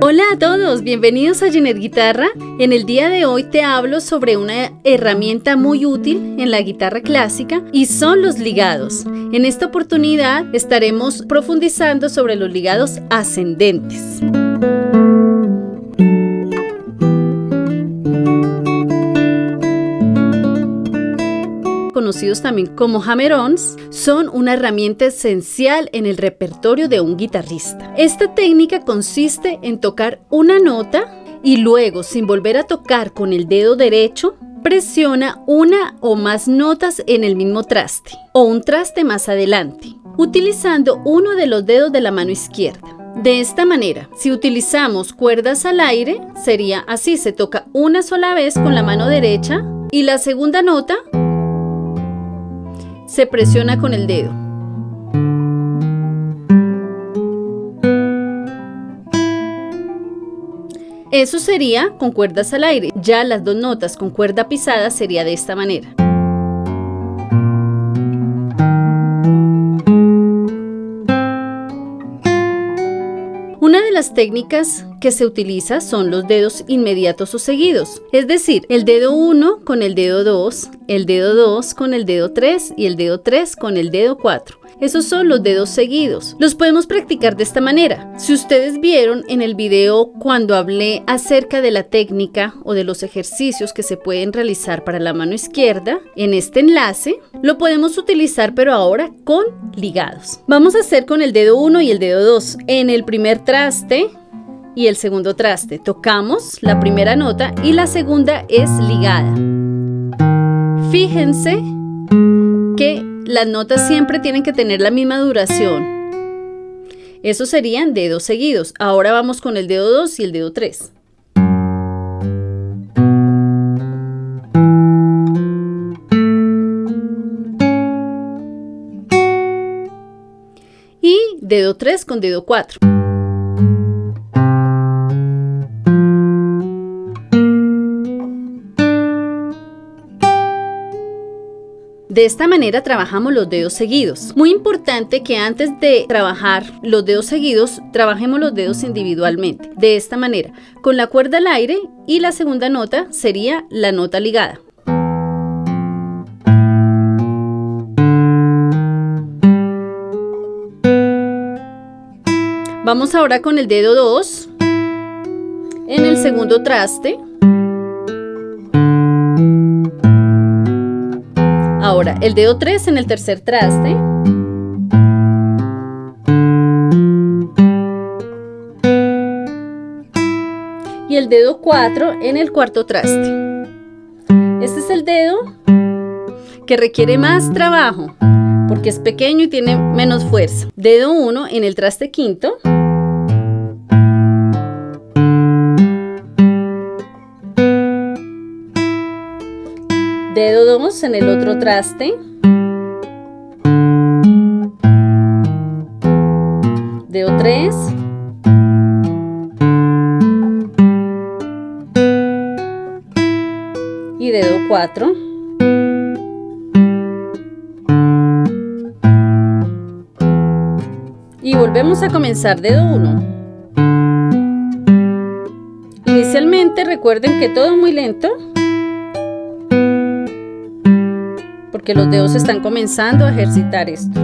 Hola a todos, bienvenidos a Jeanette Guitarra. En el día de hoy te hablo sobre una herramienta muy útil en la guitarra clásica y son los ligados. En esta oportunidad estaremos profundizando sobre los ligados ascendentes. Conocidos también como hammer-ons, son una herramienta esencial en el repertorio de un guitarrista. Esta técnica consiste en tocar una nota y luego, sin volver a tocar con el dedo derecho, presiona una o más notas en el mismo traste o un traste más adelante, utilizando uno de los dedos de la mano izquierda. De esta manera, si utilizamos cuerdas al aire, sería así: se toca una sola vez con la mano derecha y la segunda nota se presiona con el dedo. Eso sería con cuerdas al aire. Ya las dos notas con cuerda pisada sería de esta manera. Una de las técnicas que se utiliza son los dedos inmediatos o seguidos, es decir, el dedo 1 con el dedo 2, el dedo 2 con el dedo 3 y el dedo 3 con el dedo 4. Esos son los dedos seguidos. Los podemos practicar de esta manera. Si ustedes vieron en el video cuando hablé acerca de la técnica o de los ejercicios que se pueden realizar para la mano izquierda, en este enlace lo podemos utilizar, pero ahora con ligados. Vamos a hacer con el dedo 1 y el dedo 2. En el primer traste y el segundo traste tocamos la primera nota y la segunda es ligada. Fíjense que las notas siempre tienen que tener la misma duración. Esos serían dedos seguidos. Ahora vamos con el dedo 2 y el dedo 3. Y dedo 3 con dedo 4. De esta manera trabajamos los dedos seguidos. Muy importante que antes de trabajar los dedos seguidos, trabajemos los dedos individualmente. De esta manera, con la cuerda al aire y la segunda nota sería la nota ligada. Vamos ahora con el dedo 2 en el segundo traste. Ahora, el dedo 3 en el tercer traste. Y el dedo 4 en el cuarto traste. Este es el dedo que requiere más trabajo porque es pequeño y tiene menos fuerza. Dedo 1 en el traste quinto. Dedo 2 en el otro traste. Dedo 3. Y dedo 4. Y volvemos a comenzar dedo 1. Inicialmente recuerden que todo es muy lento, porque los dedos están comenzando a ejercitar esto.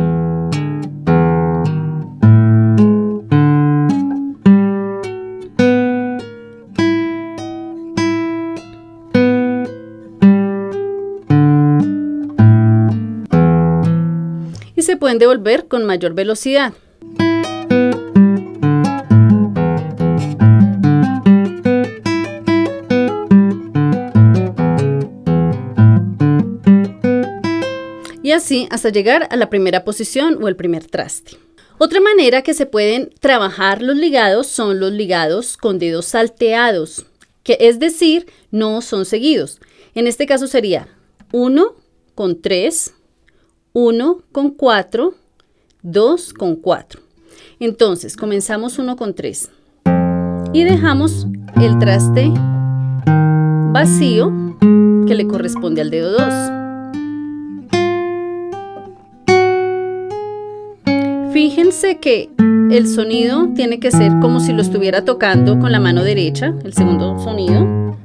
Y se pueden devolver con mayor velocidad. Y así hasta llegar a la primera posición o el primer traste. Otra manera que se pueden trabajar los ligados son los ligados con dedos salteados, que es decir, no son seguidos. En este caso sería 1 con 3, 1 con 4, 2 con 4. Entonces comenzamos 1 con 3 y dejamos el traste vacío que le corresponde al dedo 2. Fíjense que el sonido tiene que ser como si lo estuviera tocando con la mano derecha, el segundo sonido.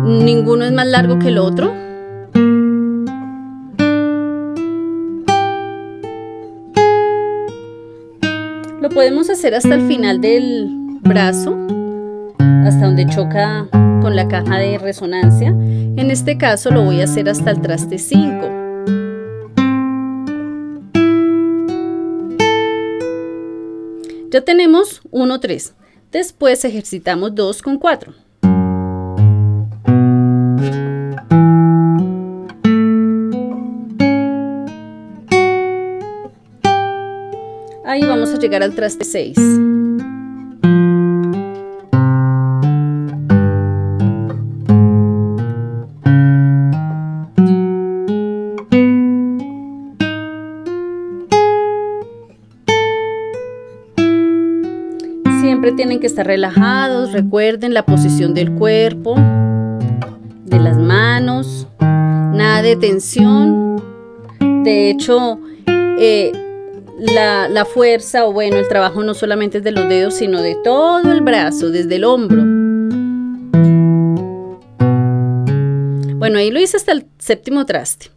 Ninguno es más largo que el otro. Lo podemos hacer hasta el final del brazo, hasta donde choca con la caja de resonancia. En este caso lo voy a hacer hasta el traste 5. Ya tenemos 1, 3. Después ejercitamos 2 con 4. Ahí vamos a llegar al traste 6. Siempre tienen que estar relajados, recuerden la posición del cuerpo, de las manos, nada de tensión. De hecho, la fuerza, o bueno, el trabajo no solamente es de los dedos, sino de todo el brazo, desde el hombro. Bueno, ahí lo hice hasta el 7º traste.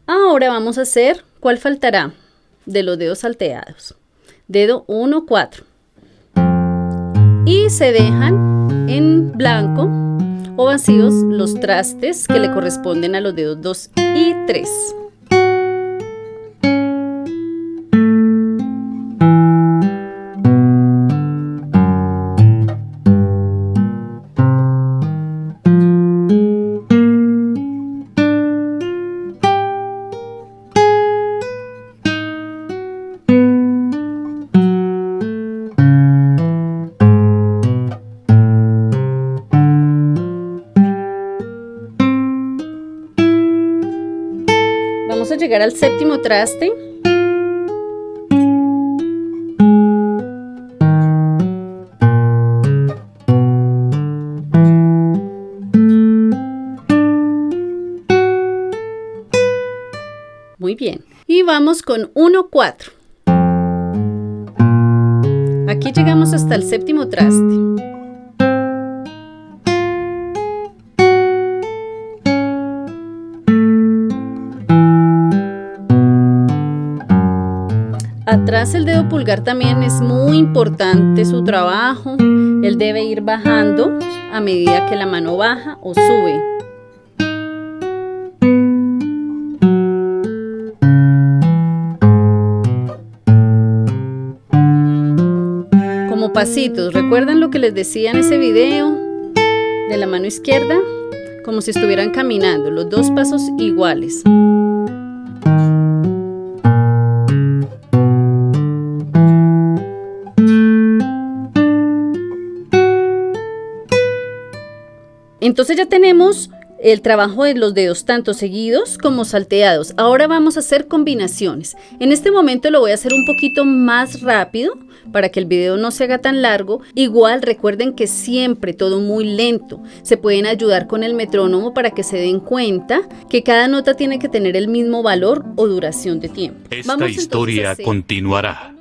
Ahora vamos a hacer, ¿cuál faltará? De los dedos salteados. Dedo 1, 4. Y se dejan en blanco o vacíos los trastes que le corresponden a los dedos 2 y 3. Vamos a llegar al 7º traste. Muy bien. Y vamos con 1, 4. Aquí llegamos hasta el 7º traste. Atrás el dedo pulgar también es muy importante su trabajo. Él debe ir bajando a medida que la mano baja o sube. Como pasitos, ¿recuerdan lo que les decía en ese video de la mano izquierda? Como si estuvieran caminando, los 2 pasos iguales. Entonces ya tenemos el trabajo de los dedos tanto seguidos como salteados. Ahora vamos a hacer combinaciones. En este momento lo voy a hacer un poquito más rápido para que el video no se haga tan largo. Igual recuerden que siempre todo muy lento. Se pueden ayudar con el metrónomo para que se den cuenta que cada nota tiene que tener el mismo valor o duración de tiempo. Esta historia continuará.